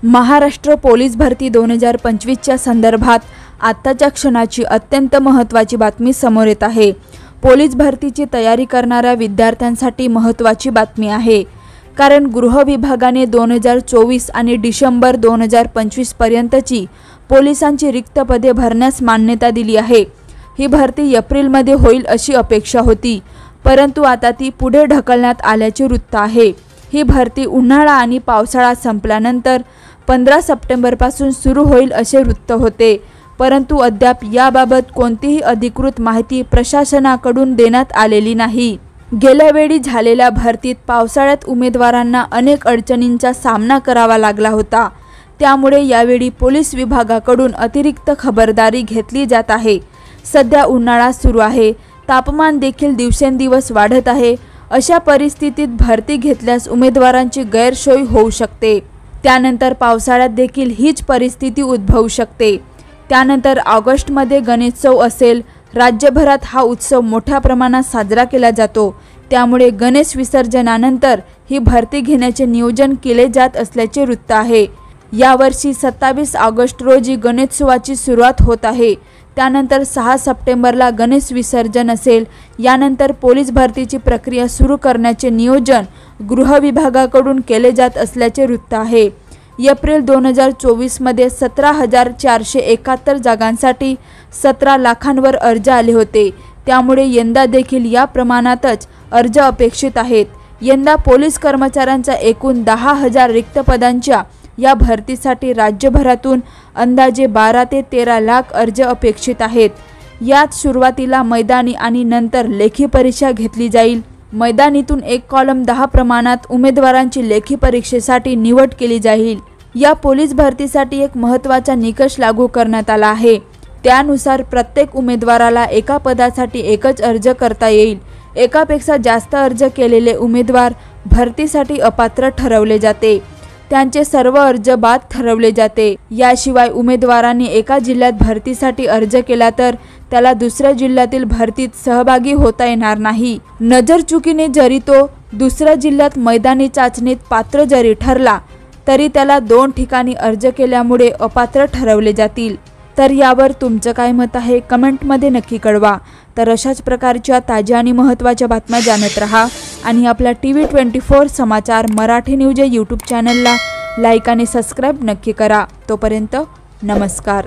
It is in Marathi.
महाराष्ट्र पोलीस भरती 2025च्या संदर्भात आत्ताच्या क्षणाची अत्यंत महत्त्वाची बातमी समोर येत आहे। पोलीस भरतीची तयारी करणाऱ्या विद्यार्थ्यांसाठी महत्त्वाची बातमी आहे, कारण गृह विभागाने 2024 आणि डिसेंबर 2025 पर्यंतची पोलिसांची रिक्त पदे भरण्यास मान्यता दिली आहे। ही भरती एप्रिलमध्ये होईल अशी अपेक्षा होती, परंतु आता ती पुढे ढकलण्यात आल्याचे वृत्त आहे। ही भरती उन्हाळा आणि पावसाळा संपल्यानंतर 15 सप्टेंबरपासून सुरू होईल असे वृत्त होते, परंतु अद्याप याबाबत कोणतीही अधिकृत माहिती प्रशासनाकडून देण्यात आलेली नाही। गेल्या वेळी झालेल्या भरतीत पावसाळ्यात उमेदवारांना अनेक अडचणींचा सामना करावा लागला होता, त्यामुळे यावेळी पोलीस विभागाकडून अतिरिक्त खबरदारी घेतली जात आहे। सध्या उन्हाळा सुरू आहे, तापमान देखील दिवसेंदिवस वाढत आहे। अशा परिस्थितीत भरती घेतल्यास उमेदवारांची गैरसोय होऊ शकते। त्यानंतर पावसाळ्यात देखील हीच परिस्थिती उद्भवू शकते। त्यानंतर ऑगस्टमध्ये गणेशोत्सव असेल। राज्यभरात हा उत्सव मोठ्या प्रमाणात साजरा केला जातो, त्यामुळे गणेश विसर्जनानंतर ही भरती घेण्याचे नियोजन केले जात असल्याचे वृत्त आहे। यावर्षी 27 ऑगस्ट रोजी गणेशोत्सवाची सुरुवात होत आहे। त्यानंतर 6 सप्टेंबरला गणेश विसर्जन असेल। यानंतर पोलीस भरतीची प्रक्रिया सुरू करण्याचे नियोजन गृह विभागाकडून केले जात असल्याचे वृत्त आहे। एप्रिल 2024 मध्ये 17,471 जागांसाठी 17 लाखांवर अर्ज आले होते, त्यामुळे यंदा देखील या प्रमाणातच अर्ज अपेक्षित आहेत। यंदा पोलीस कर्मचाऱ्यांचा एकूण 10,000 रिक्त पदांच्या या भरतीसाठी राज्यभरातून अंदाजे 12 ते 13 लाख अर्ज अपेक्षित आहेत। यात सुरुवातीला मैदानी आणि नंतर लेखी परीक्षा घेतली जाईल। मैदानीतून एक कॉलम 10 प्रमाणात उमेदवारांची लेखी परीक्षेसाठी निवड केली जाईल। या पोलीस भरतीसाठी एक महत्त्वाचा निकष लागू करण्यात आला आहे। त्यानुसार प्रत्येक उमेदवाराला एका पदासाठी एकच अर्ज करता येईल। एकापेक्षा जास्त अर्ज केलेले उमेदवार भरतीसाठी अपात्र ठरवले जाते, त्यांचे सर्व अर्ज बाद ठरवले जाते। याशिवाय उमेदवारांनी एका जिल्ह्यात भरतीसाठी अर्ज केला तर त्याला दुसऱ्या जिल्ह्यातील भरतीत सहभागी होता येणार नाही। नजरचुकीने जरी तो दुसऱ्या जिल्ह्यात मैदानी चाचणीत पात्र जरी ठरला, तरी त्याला 2 ठिकाणी अर्ज केल्यामुळे अपात्र ठरवले जातील। तर यावर तुमचं काय मत आहे, कमेंटमध्ये नक्की कळवा। तर अशाच प्रकारच्या ताज्या आणि महत्त्वाच्या बातम्या जाणत रहा आणि आपल्या TV24 समाचार मराठी न्यूज या यूट्यूब चॅनलला लाईक आणि सबस्क्राईब नक्की करा। तोपर्यंत नमस्कार।